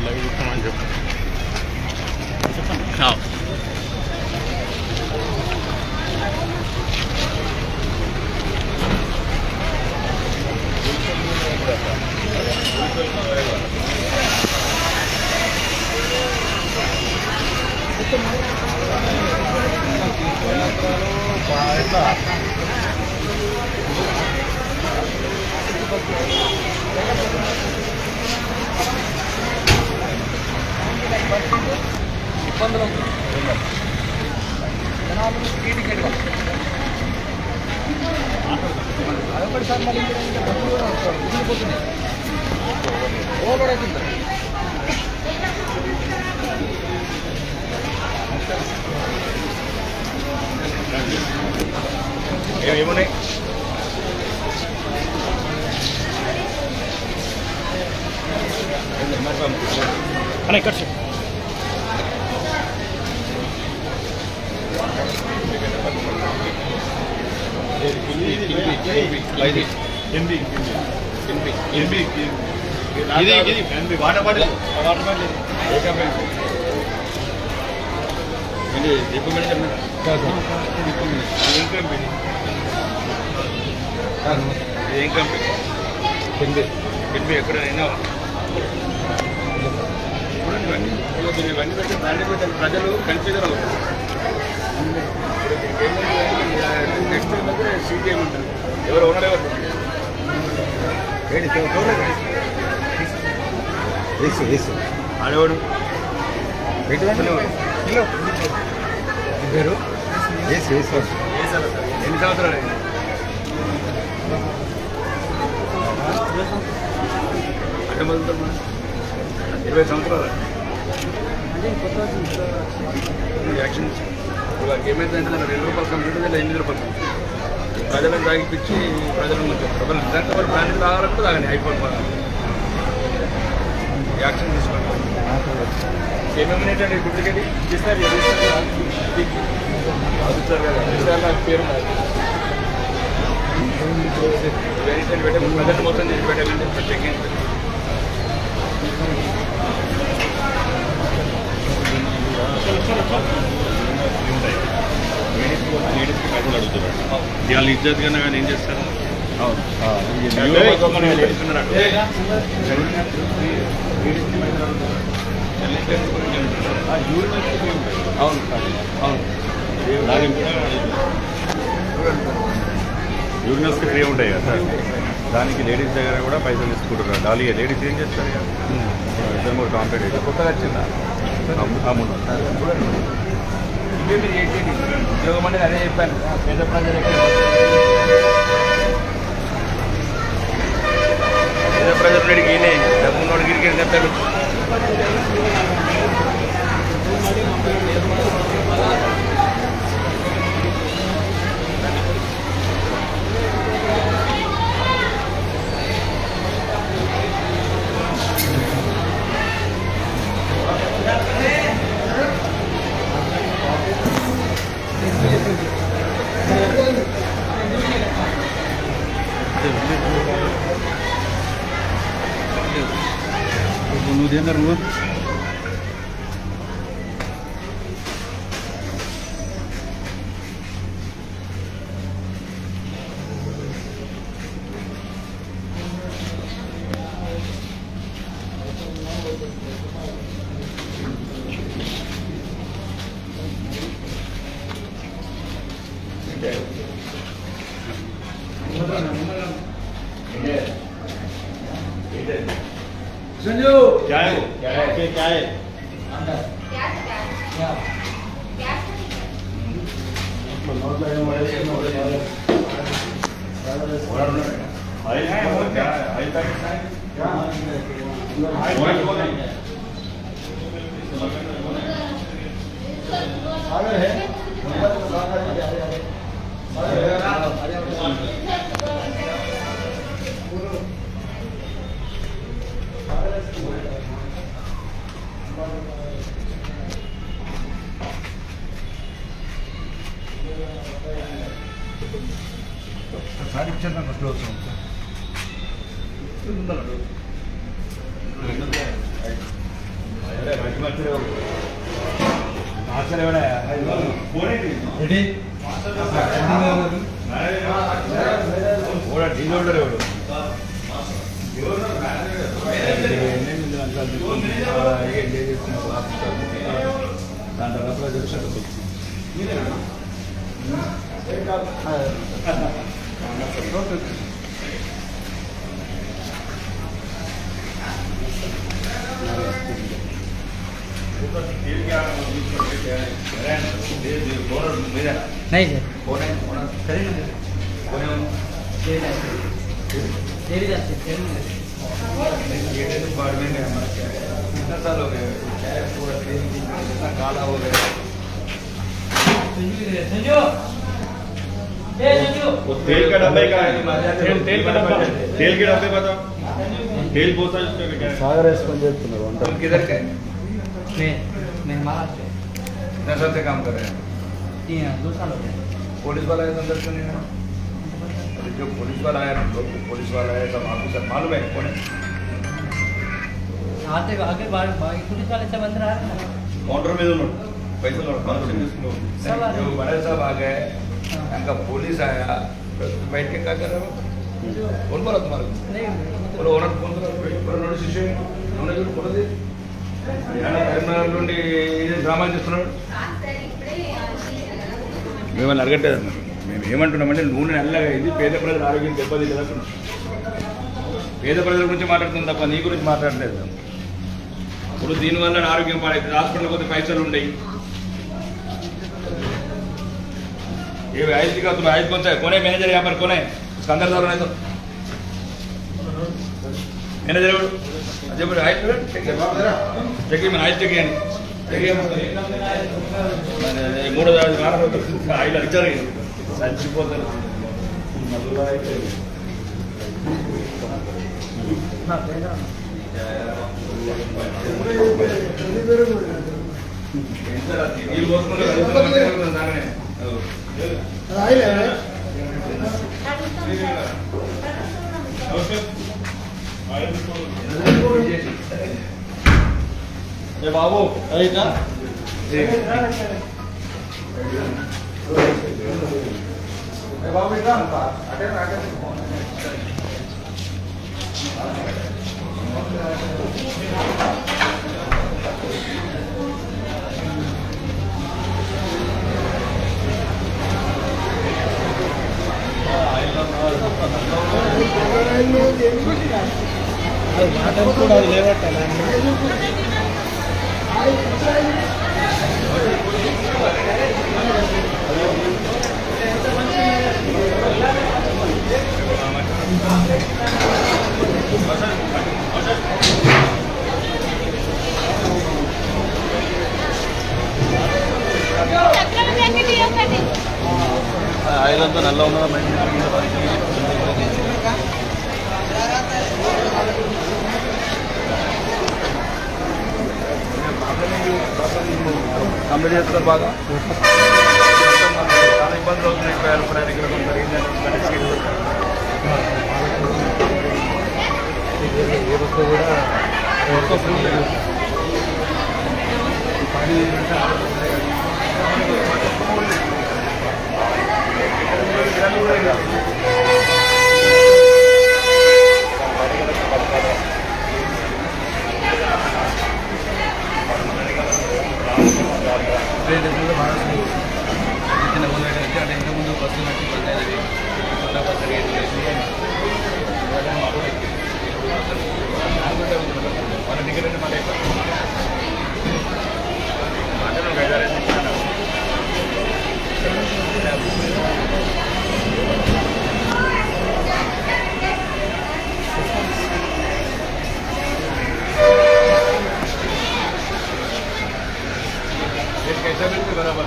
Live ఇస్తామని చెప్పండి. ఇబ్బందులు జనాలు టికెట్ అదొకటి సార్ మళ్ళీ పోతున్నాయి ఓవర్లోడ్ అవుతుంది. ఏమున్నాయి అన్న ఇక్కడ వాటర్ బాటిల్ ఏ కంపెనీ దీపు మేడం ఏం కంపెనీ ఏం కంపెనీ ఎన్బి ఎక్కడైనా ఇవన్నీ పెట్టి బ్రాండ్ పెట్టాలి. ప్రజలు కన్ఫ్యూజన్ అవుతారు. నెక్స్ట్ దగ్గర సీటీఎం ఉంటుంది. ఎవరు ఓనర్ ఎవరు ఆడేవాడు పేరు ఎన్ని సంవత్సరాలు అయింది? అంటే మొదలుతో 20 సంవత్సరాలు యాక్షన్ వాళ్ళకి ఏమైందంటే దాని ₹2 కంప్లీట్ లేదా ₹8 ప్రజలను తాగిపించి ప్రజలను కొంచెం నిజంగా వాళ్ళు బ్రాండ్ తాగాలంటే తాగని అయిపోయి యాక్షన్ తీసుకోండి. ఏమేమి ఏంటంటే డూప్లికేట్ ఇస్తారు కదా పేరు వెరిటైన్ పెట్టే ప్రజలు మొత్తం చేసి పెట్టాలంటే ప్రత్యేకంగా లేడీస్కి పైసలు అడుగుతున్నారు. వాళ్ళు ఇజ్జత్ కన్నా కానీ ఏం చేస్తారు? అవును అవును యూరినల్స్కి ఫ్రీ ఉంటాయి కదా సార్, దానికి లేడీస్ దగ్గర కూడా పైసలు తీసుకుంటున్నారు. డాలీ లేడీస్ ఏం చేస్తారు? ఇద్దరు మూడు కాంప్లీట్ అయితే కొత్తగా వచ్చిందా అమౌంట్ ఇవే మీరు ఏంటి ఉద్యోగం అనేది అదే చెప్పాను. పేద ప్రజలు ఈయనే డబ్బున్నోడు గిరికి చెప్తాడు. Kemudian rumah संजू क्या है क्या है सारी पिक्चर में क्लोज हूँ नहीं सर कौन है करें ना कौन है तेरी जाते ये डिपार्टमेंट है हमारा क्या है कितना साल हो गए क्या है पूरा कितना काला हो गया संजू वो तेल का डब्बे का तेल का डब्बा तेल के डब्बे बताओ तेल बहुत सारे क्या है सागर रेस्पॉन्स చేస్తున్నారు వంట तुम किधर के मैं महाराष्ट्र कितना साल से काम कर रहे हैं 2 साल हो गए पुलिस वाला है अंदर क्यों नहीं है अरे जो पुलिस वाला है हम लोग पुलिस वाला है सब ऑफिसर मालूम है कौन है आते आगे पुलिस वाले सब अंदर आ रहे हैं काउंटर में दोनों पैसे लो काउंटर में सब इसको जो बड़े साहब आ गए उनका पुलिस आया बैठ के क्या कर रहे हो कौन बोला तुम्हारे नहीं बोलो ओनर फोन करो नोटिस इश्यू नोटिस बोलो दे కరీంనగర్ నుండి డ్రామాలు చేస్తున్నాడు మేమని అడగట్లేదు మేము ఏమంటున్నామంటే నూనె నల్లగా ఇది పేద ప్రజల ఆరోగ్యం దెబ్బతింటుంది అంటున్నాం పేద ప్రజల గురించి మాట్లాడుతుంది తప్ప నీ గురించి మాట్లాడలేదు ఇప్పుడు దీనివల్ల ఆరోగ్యం పాడైతుంది హాస్పిటల్ కొద్ది పైసలు ఉండయి ये आइस दिखा तुम्हें आइस कौन सा है कौन है मैनेजर यहाँ पर कौन है उसका अंदर डालो नहीं तो मैनेजर अजय बोले आइस चेक मैंने आइस चेक मैंने 3000 आइल अचार చచ్చిపోతారు నీళ్ళు పోసుకుంటే బాబు బాబు ఇట్లా అటే మాటలు కూడా లేవట్టాలి ఆయిల్ అంతా నల్ల ఉన్నదా కంప్లీట్ చేస్తారు బాగా చాలా ఇబ్బందులు అవుతున్నాయి ప్రయాణికులు కొంత అంటే ఇంతకుముందు బస్సులు నచ్చి బంద్ అయ్యేది బస్సు వాళ్ళ టికెట్ అంటే మళ్ళీ कैसा बिल्कुल बराबर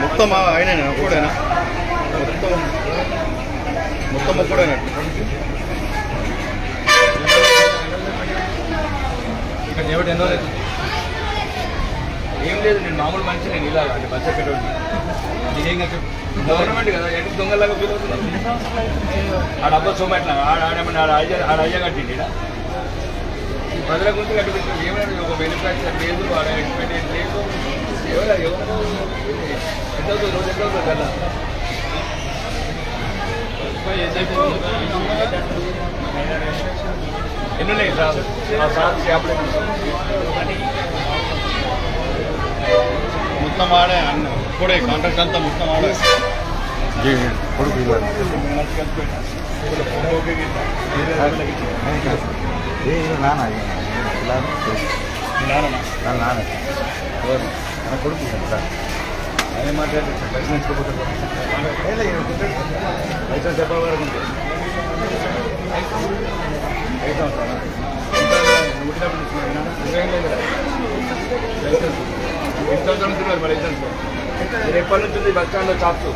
మొత్తం ఆయన ఒక్కడేనా మొత్తం ఒక్కడేనా ఇక్కడ ఏమిటి ఎన్నో లేదు ఏం లేదు నేను మామూలు మనిషి నేను ఇలా అంటే బస్ ఎక్కడోటి నీకేం చెప్పు గవర్నమెంట్ కదా ఎటు దొంగలాగా ఫీల్ అవుతుంది ఆడ అబ్బా సోమట్లా ఆడ అయ్య కట్టిండి ప్రజల గురించి కట్టింది ఏమైనా ఒక మ్యానుఫ్యాక్చర్ లేదు ఆడ ఎక్స్పెక్టేషన్ లేదు ఎవరు ఎంత అవుతుంది రోజు ఎంత అవుతుంది కదా ఎన్ని ఉన్నాయి సార్ షాప్లో మొత్తం ఆడే అన్న ఇప్పుడే కాంట్రాక్ట్ అంతా మొత్తం ఆడే కొడుకు సార్ ఆయన మాట్లాడారు లైసెన్స్ లైసెన్స్ చెప్పే వరకు ఉంటుంది లైసెన్స్ ఎంత చదువుతున్నారు మరి లైసెన్స్ మీరు ఎప్పటి నుంచి ఉంది బస్ స్టాండ్లో చాప్స్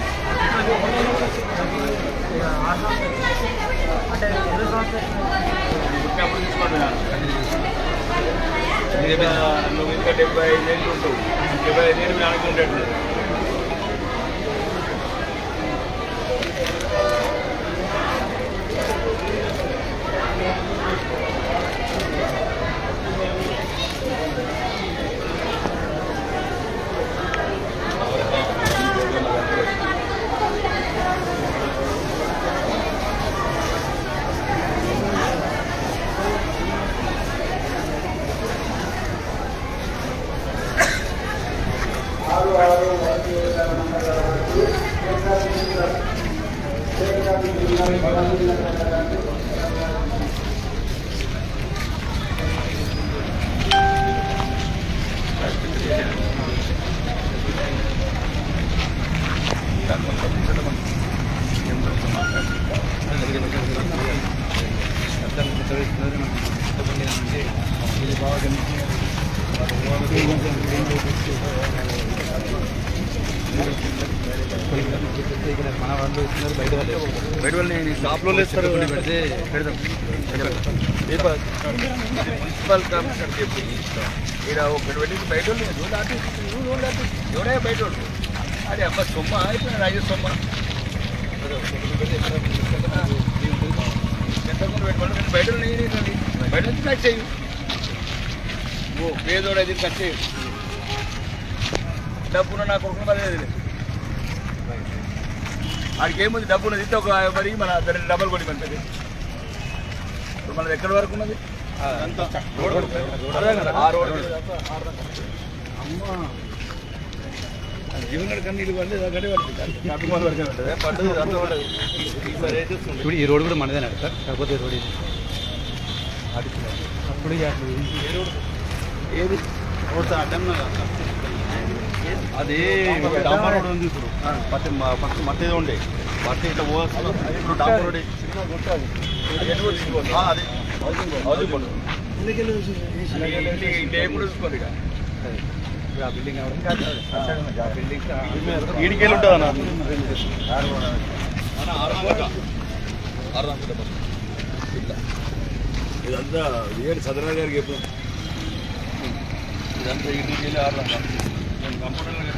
పుట్టినప్పుడు తీసుకోండి నువ్వు ఇంకా 75 ఏళ్ళు ఉంటావు 75 ఏళ్ళు మీరు అనుకుంటాడు మన వాళ్ళు ఇస్తున్నారు బయట వాళ్ళు షాప్లో ఇస్తారు పెడితే పెడదాం మున్సిపల్ కమిషనర్ చెప్పి ఇక్కడ ఒకటి పెట్టి బయట ఎవడే బయట అదే అమ్మ సొమ్మ అయిపోయిన రాజు సొమ్మ ఎంతమంది పెట్టుకోండి బయట బయట నుంచి కట్ చేయు నువ్వు పేదోడు అయితే కట్ చేయు డబ్బున నా కొడుకుని పదేది ఆడికి ఏముంది డబ్బున తింటే ఒక మరి మన డబ్బులు కొట్టి పంపేది ఇప్పుడు మనది ఎక్కడి వరకు ఉన్నది ఆ రోడ్డు జీవన కన్నీళ్ళు పడి గడే పడుతుంది ఇప్పుడు ఈ రోడ్డు కూడా మనదేనా సార్ కాకపోతే రోడ్ ఇది అప్పుడు ఏది అది డాంబర్ రోడ్ ఉంది ఇప్పుడు ఫస్ట్ మట్టి ఉండే మట్టి ఇట్లా పోవచ్చు ఇప్పుడు డాంబర్ రోడ్ అది ఆ బిల్డింగ్ ఈడికెళ్ళి ఉంటుంది అన్న ఇదంతా ఏడు సదరా గారికి ఎప్పుడు ఇదంతా ఇంటికి వెళ్ళి ఆడదాం నేను కంప్యూటర్లో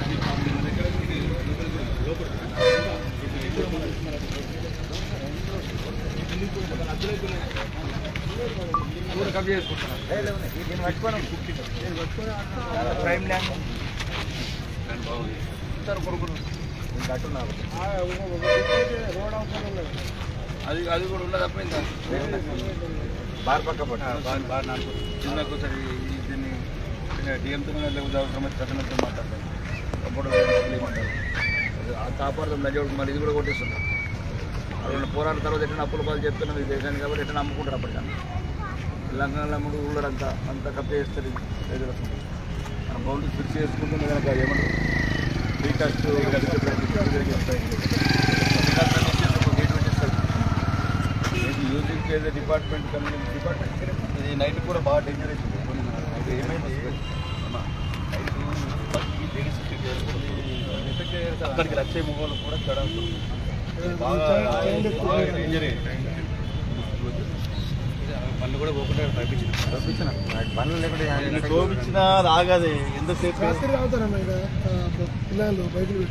కప్ చేసుకుంటున్నాను ప్రైమ్ ల్యాండ్ అది అది కూడా ఉన్నది తప్పైందా బార్ పక్క బార్ నాకు చిన్నకు సరే దీన్ని డిఎంతో లేకపోతే అవసరం వచ్చి చట్టంతో మాట్లాడతాను కంపౌండర్ ఇవ్వమంటారు కాపాడుతాం దంజోడు మళ్ళీ ఇది కూడా కొట్టేస్తున్నాం. అక్కడ పోరాడిన తర్వాత ఎట్లా అప్పుల పాలు చెప్తున్నాం ఈ దేశానికి కాబట్టి ఎట్లా నమ్ముకుంటారు అప్పటికన్నా. తెలంగాణలో అమ్ముడు ఊళ్ళో అంతా కప్పే చేస్తారు రైతులకు. మనం బౌండరీ ఫిక్స్ చేసుకుంటే కనుక ఏమంటారు ఫ్రీ కాస్ట్ మ్యూజిక్ ఏదో డిపార్ట్మెంట్ డిపార్ట్మెంట్ నైట్ కూడా బాగా డేంజర్ అవుతుంది. ఏమైంది అక్కడికి వచ్చే మొగోళ్ళు కూడా ఇక్కడ బాగా డేంజర్ పనులు కూడా పోకుండా పంపించిన పనులు లేకుండా చూపించినా ఆగదు. ఎంతసేపు పిల్లలు బయటకు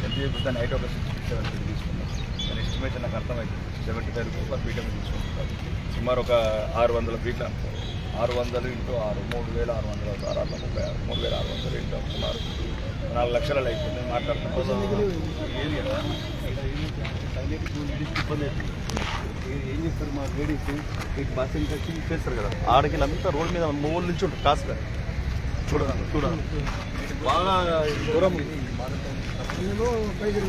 ఎంత చేపిస్తే నైట్ ఒక 60-70 తీసుకున్నాం. దాని ఎస్టిమేషన్ నాకు అర్థమైంది 75 రూపీస్ పర్ ఫీట్ తీసుకుంటున్నారు. సుమారు ఒక 600 ఫీట్ల 600 ఇంటూ 6 3600 అవుతారు. 3600 ఇంటూ సుమారు 4 లక్షల అయిపోయింది. మాట్లాడుతున్నాను ఏది కదా ఇబ్బంది అవుతుంది. ఏం చేస్తారు మా లేడీస్ మీకు బస్ వచ్చి చేస్తారు కదా ఆడకి అంతా రోడ్డు మీద మూల నుంచి ఉంటుంది కాస్త చూడాలి బాగా దూరం పైకి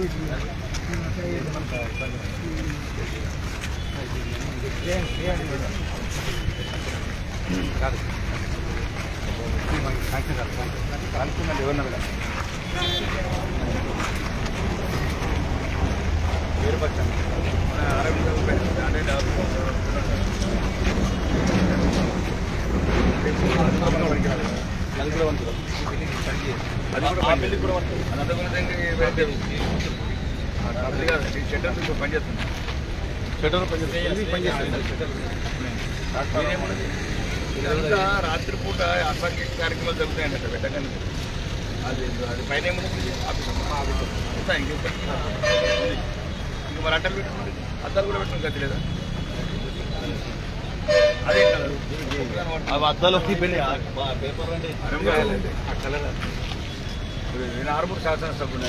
కానుకుందండి ఎవరన్నారు కదా వేరుపరచండి మన 60 రూపాయలు అంటే అది కూడా ఉంటుంది. అది కూడా పడుతుంది. అది కాదు షెటర్ పనిచేస్తుంది. షెటర్ ఇదంతా రాత్రిపూట అసాంఘిక కార్యక్రమాలు జరుగుతాయండి అక్కడ పెట్టకండి. అది పైన ఏముంటుంది ఆఫీస్ ఇంకా మరి అట్టలు పెట్టుకోండి. అద్దాలు కూడా పెట్టుకుని గతి లేదా అదే అద్దాలు పేపర్ నేను 6 శాసనసభ్యులు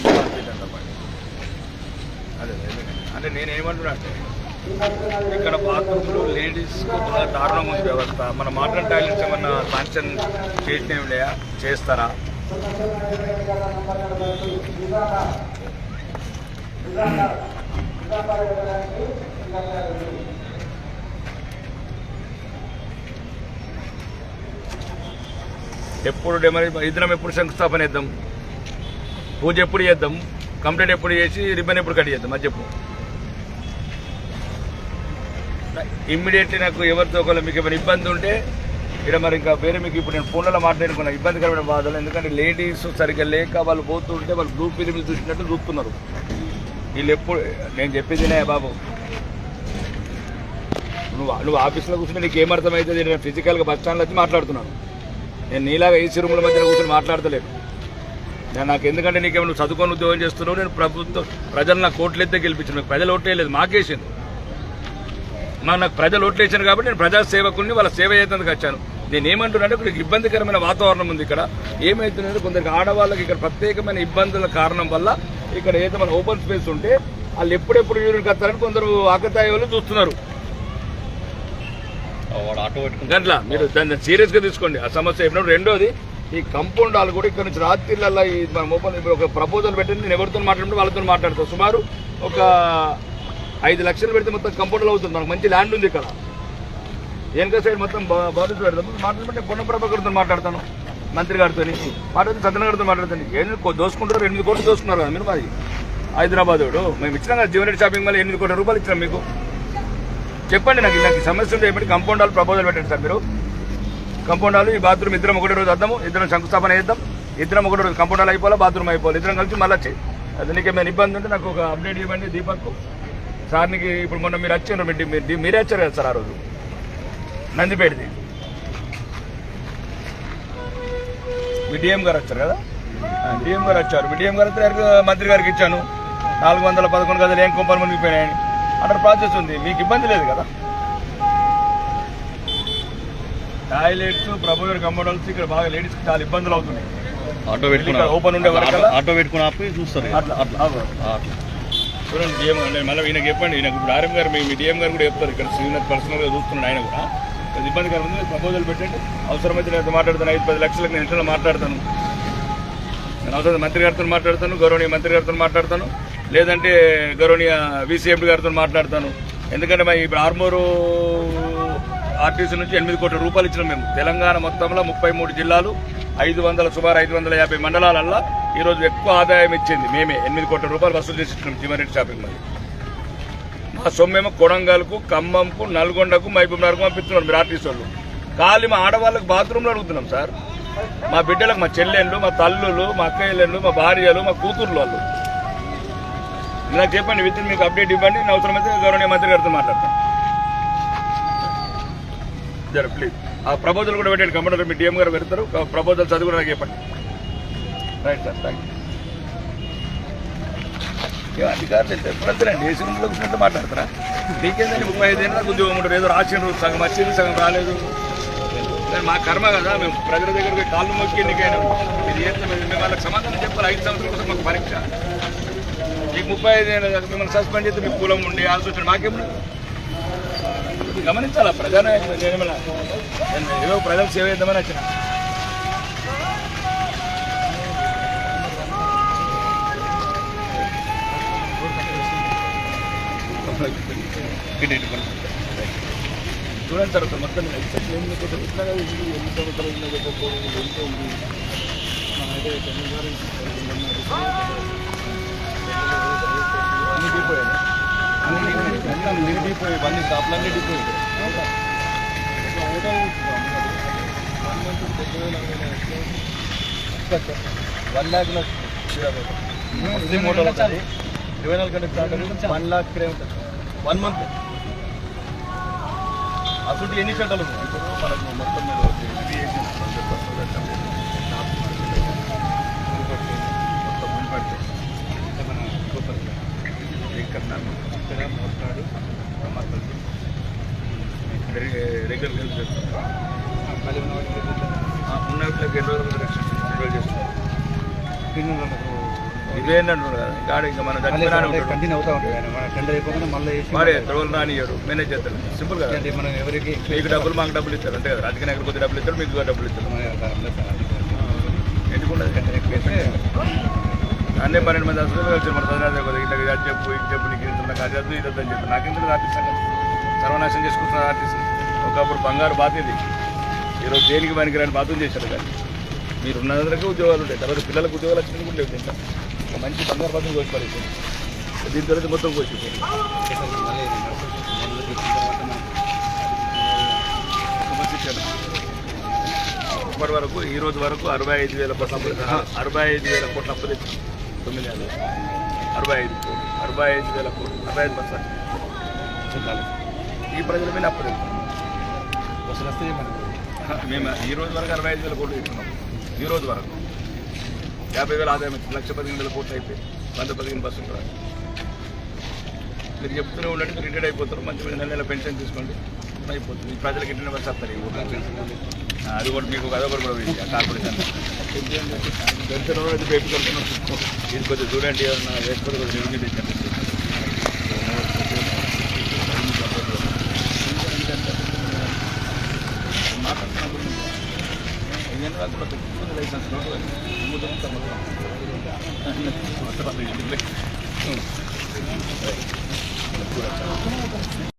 అదే అంటే నేనేమంటున్నా అంటే ఇక్కడ బాత్రూమ్లు లేడీస్కు బాగా దారుణంగా ఉంది వ్యవస్థ. మన మోడర్న్ టాయిలెట్స్ ఏమన్నా శాంక్షన్ చేసినవి ఉన్నాయా చేస్తారా? ఎప్పుడు ఇద్దరం ఎప్పుడు శంకుస్థాపన చేద్దాం, పూజ ఎప్పుడు చేద్దాం, కంప్లీట్ ఎప్పుడు చేసి రిబ్బన్ ఎప్పుడు కట్ చేద్దాం అది చెప్పు. ఇమ్మీడియట్లీ నాకు ఎవరితో ఒకవేళ మీకు ఏమైనా ఇబ్బంది ఉంటే ఇక్కడ మరి ఇంకా వేరే మీకు ఇప్పుడు నేను ఫోన్లలో మాట్లాడుకున్నా ఇబ్బందికరమైన బాధలు. ఎందుకంటే లేడీస్ సరిగ్గా లేక వాళ్ళు పోతుంటే వాళ్ళు గ్రూప్ ఫిలింలు చూసినట్టు చూస్తున్నారు. వీళ్ళు ఎప్పుడు నేను చెప్పేదినే బాబు, నువ్వు ఆఫీస్లో కూర్చుంటే నీకు ఏమర్థమవుతుంది? నేను ఫిజికల్గా బస్ స్టాండ్లో వచ్చి మాట్లాడుతున్నాను. నేను నీలాగా ఏసీ రూముల మధ్యన కూర్చొని మాట్లాడతలేదు. నాకు ఎందుకంటే నీకేమో నువ్వు చదువుకొని ఉద్యోగం చేస్తున్నావు. నేను ప్రజలు నాకు ఓట్లు ఎత్తే గెలిపించిన ప్రజలు ఓట్లేదు మాకేసింది. నాకు ప్రజలు ఓట్లు వేసాను కాబట్టి నేను ప్రజాసేవకుల్ని వాళ్ళ సేవ చేసేందుకు వచ్చాను. నేను ఏమంటున్నానంటే ఇప్పుడు ఇబ్బందికరమైన వాతావరణం ఉంది ఇక్కడ. ఏమవుతుందంటే కొందరికి ఆడవాళ్ళకి ఇక్కడ ప్రత్యేకమైన ఇబ్బందుల కారణం వల్ల ఇక్కడ ఏదో మన ఓపెన్ స్పేస్ ఉంటే వాళ్ళు ఎప్పుడెప్పుడు యూరిన్ కత్తారని కొందరు ఆకతాయి వాళ్ళు చూస్తున్నారు. గంటల మీరు దాన్ని సీరియస్గా తీసుకోండి ఆ సమస్య. ఎప్పుడు రెండోది ఈ కంపౌండ్ వాళ్ళు కూడా ఇక్కడ నుంచి రాత్రిళ్ళల్లో ఈ మనం ఓపెన్ ఇప్పుడు ఒక ప్రపోజల్ పెట్టింది. నేను ఎవరితో మాట్లాడినప్పుడు వాళ్ళతో మాట్లాడతాను. సుమారు ఒక 5 లక్షలు పెడితే మొత్తం కంపౌండ్లో అవుతుంది. మనకు మంచి ల్యాండ్ ఉంది ఇక్కడ. వెనక సైడ్ మొత్తం బాధ్యత పెడతాం. మాట్లాడుతుంటే పొన్న ప్రభాకర్తో మాట్లాడతాను, మంత్రి గారితో మాట్లాడితే సత్యన గారితో మాట్లాడతాను. ఏమి దోసుకుంటారు? 8 కోట్లు దోసుకున్నారు కదా మీరు. మాది హైదరాబాద్ మేము ఇచ్చినాం కదా జీవనరెడ్డి షాపింగ్ మాల్ 8 కోట్ల రూపాయలు ఇచ్చినాం మీకు. చెప్పండి నాకు ఈ సమస్య ఉంటే చెప్పండి. కంపౌండ్ హాల్ ప్రపోజల్ పెట్టండి సార్ మీరు. కంపౌండ్ హాల్ ఈ బాత్రూమ్ ఇద్దరం ఒకటే రోజు వద్దాము, ఇద్దరం శంకుస్థాపన చేద్దాం. ఇద్దరం ఒకటే రోజు కంపౌండ్ హాల్ అయిపోవాలి, బాత్రూమ్ అయిపోవాలి. ఇద్దరం కలిసి మళ్ళీ వచ్చి అది నీకు ఏమైనా ఇబ్బంది ఉంటే నాకు ఒక అప్డేట్ ఇవ్వండి. దీపక్ సార్నికి ఇప్పుడు మొన్న మీరు వచ్చారు, మీరే వచ్చారు కదా సార్ ఆ రోజు నందిపేటది. మీ డిఎం గారు వచ్చారు కదా, డిఎం గారు వచ్చారు. మీ డిఎం గారు అయితే మంత్రి గారికి ఇచ్చాను. 411 గదులు ఏం కొంపలు మునిగిపోయినాయని అక్కడ ప్రాసెస్ ఉంది. మీకు ఇబ్బంది లేదు కదా. టాయిలెట్స్ ప్రపోజల్ కంపౌండర్స్ ఇక్కడ బాగా లేడీస్కి చాలా ఇబ్బందులు అవుతున్నాయి. ఆటో పెట్టుకుని ఓపెన్ ఉండే వరకు ఆటో పెట్టుకుని ఆపి చూస్తారు. అట్లా చూడండి డిఎం అంటే మళ్ళీ ఈయనకి చెప్పండి. ఈయనకు ఇప్పుడు ఆర్ఎం గారు మీ డిఎం గారు కూడా చెప్తారు. ఇక్కడ ఈయనకు పర్సనల్గా చూస్తున్నాడు ఆయన కూడా. కొంచెం ఇబ్బందికరం ఉంది, ప్రపోజల్ పెట్టండి. అవసరమైతే నేను మాట్లాడతాను, 5-10 లక్షలకు నేను ఇంట్లో మాట్లాడతాను. నేను అవసరం మంత్రి గారితో మాట్లాడతాను, గౌరవనీయ మంత్రి గారితో మాట్లాడతాను, లేదంటే గౌరవనీయ VCMD గారితో మాట్లాడతాను. ఎందుకంటే మరి ఇప్పుడు ఆర్మూరు ఆర్టీసీ నుంచి 8 కోట్ల రూపాయలు ఇచ్చినాం మేము. తెలంగాణ మొత్తంలో 33 జిల్లాలు, సుమారు 550 మండలాలల్లో ఈరోజు ఎక్కువ ఆదాయం ఇచ్చింది మేమే. 8 కోట్ల రూపాయలు వసూలు చేసి ఇచ్చినాం జీవన్రెడ్డి షాపింగ్ మాల్. మా సొమ్మేమో కొడంగల్కు, ఖమ్మంకు, నల్గొండకు, మహబూబ్నగర్కు పంపిస్తున్నారు మీరు ఆర్టీసీ వాళ్ళు. ఖాళీ మా ఆడవాళ్ళకి బాత్రూంలో అడుగుతున్నాం సార్. మా బిడ్డలకు, మా చెల్లెళ్ళు, మా తల్లులు, మా అక్కయ్యలు, మా భార్యలు, మా కూతుర్లు వాళ్ళు. నాకు చెప్పండి, విత్ మీకు అప్డేట్ ఇవ్వండి. నేను అవసరమైతే గౌరవనీయ మంత్రి గారితో మాట్లాడతాను. జర ప్లీజ్ ఆ ప్రపోజల్ కూడా పెట్టండి. కంప్యూటర్ మీ DM గారు పెడతారు. ప్రపోజల్ చదివి కూడా నాకు చెప్పండి. Right sir, thank you. అధికారులు అయితే ఎప్పుడంతేనండి ఏసీ రూమ్లో కూర్చుంటే మాట్లాడతారా? నీకేందండి 35 ఏళ్ళకు ఉద్యోగం ఉంటుంది, ఏదో రాసిండ్రు, సగం వచ్చింది సగం రాలేదు. మా కర్మ కదా, మేము ప్రజల దగ్గరికి కాళ్ళు మొక్కి ఎన్నికైనా ఇది చేస్తే మేము వాళ్ళకి సమాధానం చెప్పాలి. 5 సంవత్సరాల కోసం మాకు పరీక్ష. మీకు 35 ఏళ్ళ మిమ్మల్ని సస్పెండ్ చేస్తే మీకు కులం ఉండి ఆలోచన మాకేమన్నా గమనించాలా? ప్రజానాయకులు నేనేమన్నా ఏదో ప్రజలు సేవ చేద్దామని వచ్చిన. చూడండి సార్, మొత్తం నిండిపోయి అన్ని షాపులన్నీ నిండిపోయి 1 lakh 24 గంటలు స్టార్ట్ 1 lakh క్రే ఉంటుంది 1 month. అసలు ఎన్ని గంటలు మనకు మొత్తం రెగ్యులర్ హెల్ప్ చేస్తాం. ఉన్న వీటికి 2 రోజులు రెగ్యులర్ చేస్తున్నాం. ఇదేంటంటున్నారు కదా, గాడి ఇంకా మన కంటిన్యూ అవుతా ఉంటుంది. మన టెండర్ అయిపోకుండా మళ్ళీ వాడే రోజులు రానియ్యారు, మేనేజ్ చేస్తారు. సింపుల్ కదా, మనం ఎవరికి మీకు డబ్బులు మాకు డబ్బులు ఇస్తారు అంతే కదా. రాజకీయ నాయకులు కొద్దిగా డబ్బులు ఇస్తారు, మీకు డబ్బులు ఇస్తారు. ఎందుకుండదు అన్నీ 12 మంది అసలు వచ్చారు. మన చదివిన కొద్దిగా ఇట్లా అది చెప్పు, ఇది చెప్పు, నీకు ఇంత నాకు అది ఇదని చెప్పి నాకెందుకు ఆర్టిస్ట్ సర్వనాశనం చేసుకుంటున్నారు ఆర్టిస్ట్. ఒకప్పుడు బంగారు బాత్ ఇది, ఈరోజు దేనికి పనికిరాని బాత్రూం చేశారు. కానీ మీరు ఉన్నందరికీ ఉద్యోగాలు ఉంటాయి, తర్వాత పిల్లలకు ఉద్యోగాలు వచ్చినట్టు కూడా లేవు. ఇంకా మంచి బంగారు బాత్రూం కోసి పడేసి దీని తర్వాత మొత్తం కోసి ఇప్పటి వరకు ఈ రోజు వరకు 65,000 కోట్ల అప్పు, 65,000 కోట్ల అప్పు తెచ్చి 9 నెలలు 65,000 కోట్లు 65%. ఈ ప్రజల మీద అప్పు మేము ఈ రోజు వరకు 65,000 కోట్లు ఇస్తున్నాం. ఈ రోజు వరకు 50,000 ఆదాయం 1,15,000 కోట్లు అయిపోయి 115 బస్సులు రాదు. మీరు చెప్తూనే ఉండండి, మీరు రిటైర్డ్ అయిపోతారు. మంచి నెల పెన్షన్ తీసుకోండి, అయిపోతుంది. ప్రజలకు ఇంటి బస్సు వస్తారు. అది కూడా మీకు అదొకటి కూడా కార్పొరేషన్ పెన్షన్ అయితే పెట్టుకుంటున్నాం. ఇది కొద్దిగా చూడండి, ఏమన్నా వేసుకొని కొద్దిగా నిర్మించండి. మాట్లాడుతున్నప్పుడు లైసెన్స్